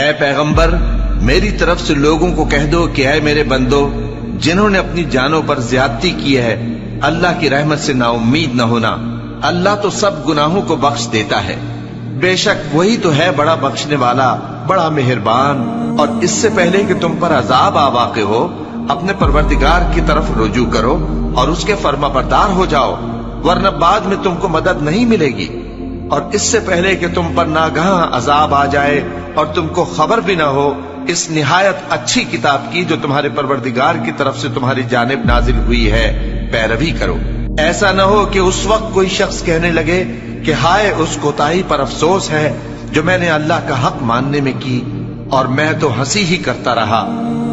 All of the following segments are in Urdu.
اے پیغمبر میری طرف سے لوگوں کو کہہ دو کہ اے میرے بندو جنہوں نے اپنی جانوں پر زیادتی کی ہے اللہ کی رحمت سے نا امید نہ ہونا، اللہ تو سب گناہوں کو بخش دیتا ہے، بے شک وہی تو ہے بڑا بخشنے والا بڑا مہربان۔ اور اس سے پہلے کہ تم پر عذاب آ واقع ہو اپنے پروردگار کی طرف رجوع کرو اور اس کے فرما بردار ہو جاؤ، ورنہ بعد میں تم کو مدد نہیں ملے گی۔ اور اس سے پہلے کہ تم پر ناگہاں عذاب آ جائے اور تم کو خبر بھی نہ ہو اس نہایت اچھی کتاب کی جو تمہارے پروردگار کی طرف سے تمہاری جانب نازل ہوئی ہے پیروی کرو۔ ایسا نہ ہو کہ اس وقت کوئی شخص کہنے لگے کہ ہائے اس کوتاہی پر افسوس ہے جو میں نے اللہ کا حق ماننے میں کی اور میں تو ہنسی ہی کرتا رہا،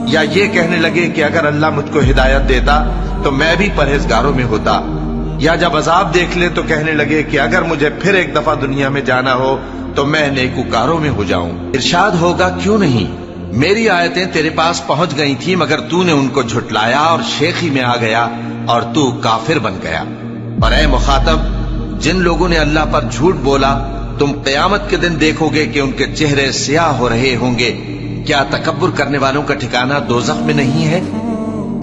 یا یہ کہنے لگے کہ اگر اللہ مجھ کو ہدایت دیتا تو میں بھی پرہیزگاروں میں ہوتا، یا جب عذاب دیکھ لے تو کہنے لگے کہ اگر مجھے پھر ایک دفعہ دنیا میں جانا ہو تو میں نیکوکاروں میں ہو جاؤں۔ ارشاد ہوگا کیوں نہیں، میری آیتیں تیرے پاس پہنچ گئی تھی مگر تو نے ان کو جھٹلایا اور شیخی میں آ گیا اور تو کافر بن گیا۔ اور اے مخاطب جن لوگوں نے اللہ پر جھوٹ بولا تم قیامت کے دن دیکھو گے کہ ان کے چہرے سیاہ ہو رہے ہوں گے، کیا تکبر کرنے والوں کا ٹھکانہ دوزخ میں نہیں ہے؟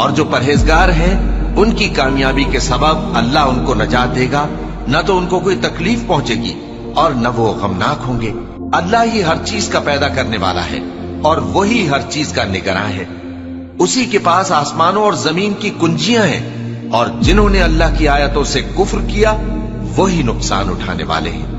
اور جو پرہیزگار ہیں ان کی کامیابی کے سبب اللہ ان کو نجات دے گا، نہ تو ان کو کوئی تکلیف پہنچے گی اور نہ وہ غمناک ہوں گے۔ اللہ ہی ہر چیز کا پیدا کرنے والا ہے اور وہی ہر چیز کا نگراں ہے، اسی کے پاس آسمانوں اور زمین کی کنجیاں ہیں، اور جنہوں نے اللہ کی آیتوں سے کفر کیا وہی نقصان اٹھانے والے ہیں۔